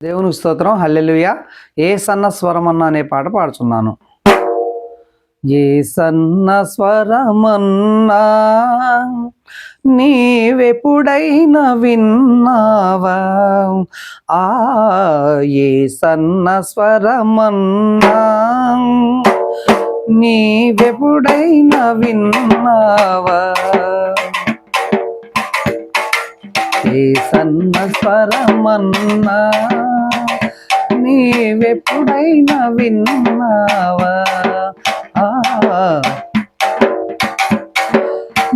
దేవునికి స్తోత్రం. హల్లెలూయా. ఏ సన్న స్వరమన్నా అనే పాట పాడుచున్నాను. ఏ సన్న స్వరమన్నా నీవెప్పుడైనా విన్నావా? ఆ ఏ సన్న స్వరమన్నా నీవెప్పుడైనా విన్నావా? ఏ సన్న స్వరమన్నా నీవెప్పుడైనా విన్నావా?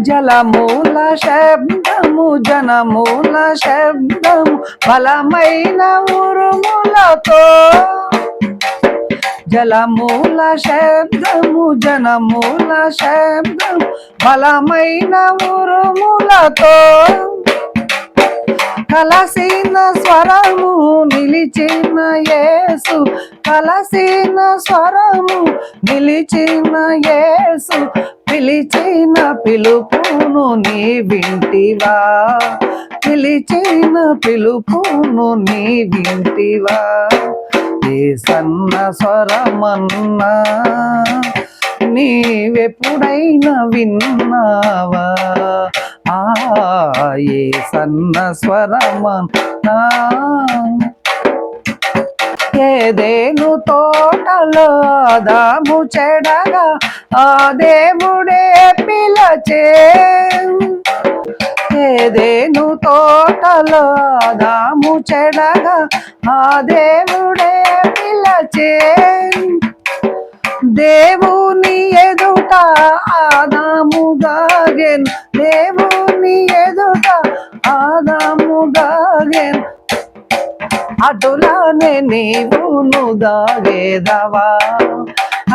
జలమూల శబ్దము జనమూల శబ్దము బలమైన ఉరుములతో, జలమూల శబ్దము జనమూల శబ్దము బలమైన ఉరుములతో, కలసిన స్వరము నిలిచిన యేసు, కలసిన స్వరము నిలిచిన యేసు, పిలిచిన పిలుపును నీ వింటివా? పిలిచిన పిలుపును నీ వింటివా? ఏ సన్న స్వరమన్నా నీవెప్పుడైనా విన్నావా? ఏ సన్న స్వరమన్నా ఏదేను తోటలో ఆదాము చెడగా ఆ దేవుడే పిలచే, ఏదేను తోటలో ఆదాము చెడగా ఆ దేవుడే పిలచే, దేవుని ఎదుట ఆదాము దాగెను, దేవుని ఎదుట ఆదాము దాగెను, అటులానే నీవును దాగేదవా?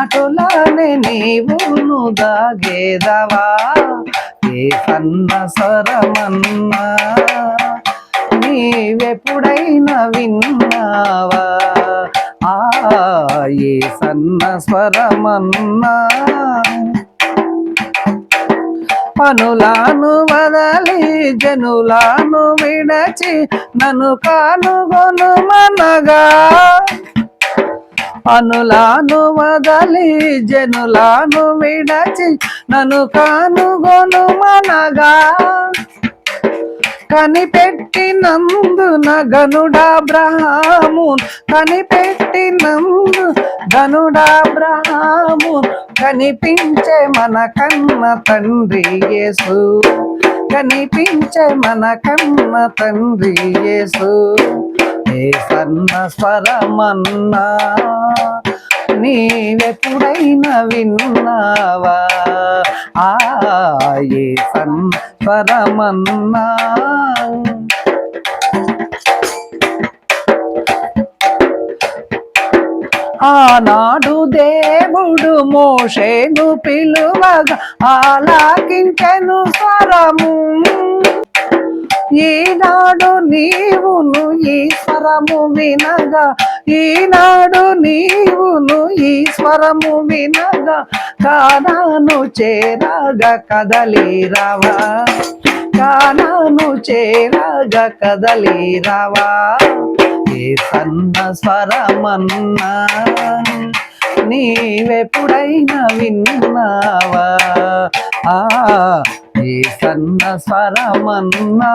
అటులానే నీవును దాగేదవా? ఏ సన్న స్వరమన్నా నీవెప్పుడైనా విన్నావా? ఏ సన్న స్వరమన్నా పనులను వదలి జనులను విడచి నన్ను కానుగొనుమనగా, పనులను వదలి జనులను విడచి నన్ను కానుగొనుమనగా, కనిపెట్టినందున గనుడాబ్రహాము, కనిపెట్టినందు గనుడాబ్రహాము, కనిపించే మన కన్న తండ్రి యేసు, కనిపించే మన కన్న తండ్రి యేసు. ఏ సన్న స్వరమన్నా నీవెప్పుడైనా విన్నావా? ఏ సన్న స్వరమన్నా ఆనాడు దేవుడు మోషేను పిలువగా ఆలకించెను స్వరము, ఈనాడు నీవును ఈ స్వరము వినగా, ఈనాడు నీవును ఈ స్వరము వినగా, కానాను చేరగా కదలిరావా? కానాను చేరగా కదలిరావా? ఏ సన్న స్వరమన్నా నీవెప్పుడైనా విన్నావా? ఏ సన్న స్వరమన్నా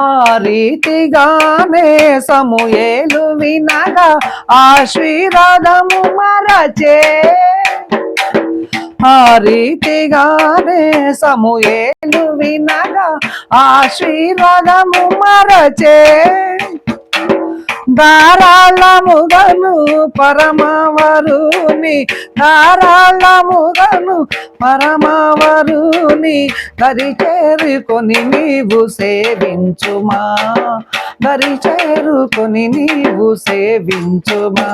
ఆ రీతిగానే సమూయేలు వినగా ఆశీర్వాదము మరచే, ఆ రీతిగానే సమూయేలు వినగా ఆశీర్వాదము మరచే, ధారాళముగను పరమవరుని, ధారాళముగను పరమవరుని దరి చేరుకొని నీవు సేవించుమా, దరి చేరుకొని నీవు సేవించుమా?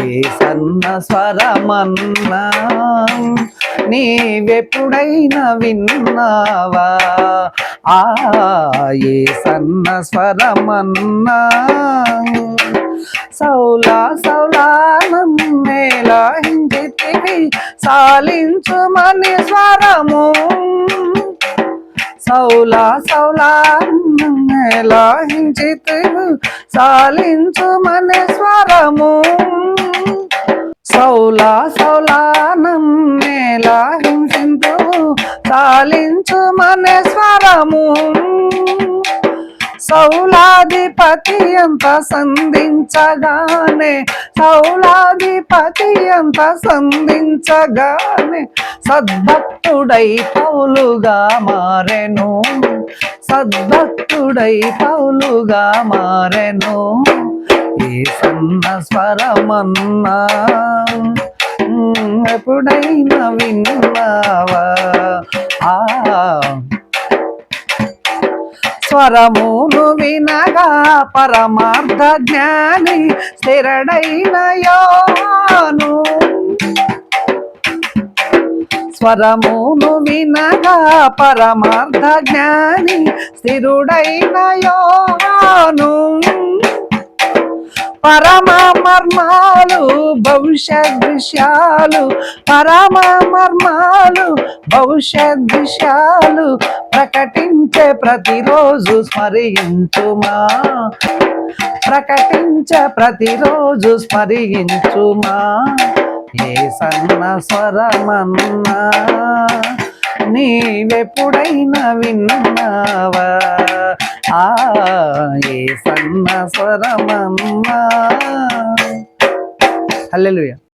ఏ సన్న స్వరమన్నా నీవెప్పుడైనా విన్నావా? ఏ సన్న స్వరమన్నా సౌలా సౌలా నన్నేలా హింజితివి సాలించుమని స్వరము, సౌలా సౌలా లాహించితివు సాలించు మన స్వరము సౌలా సౌలా లాహించితువు సాలించు మన స్వరము సౌలాధిపతి అంత సంధించగానే సౌలాధిపతి అంత సంధించగానే సద్భక్తుడై పౌలుగా మారెను సద్భక్తుడై పౌలుగా మారెను ఈ సన్న స్వరమన్నా ఎప్పుడైనా విన్నావా స్వరమును వినగా పరమార్థ జ్ఞాని స్థిరడైన యోహాను స్వరమును వినగా పరమార్థ జ్ఞాని స్థిరుడైన యోహాను పరమ మర్మాలు భవిష్యత్ దృశ్యాలు పరమ మర్మాలు భవిష్యత్ దృశ్యాలు ప్రకటించే ప్రతిరోజు స్మరించుమా ప్రకటించే ప్రతిరోజు స్మరించుమా ఏ సన్న స్వరమన్నా నీవెప్పుడైనా విన్నావా ఏ సన్న స్వరమన్నా హల్లెలూయా.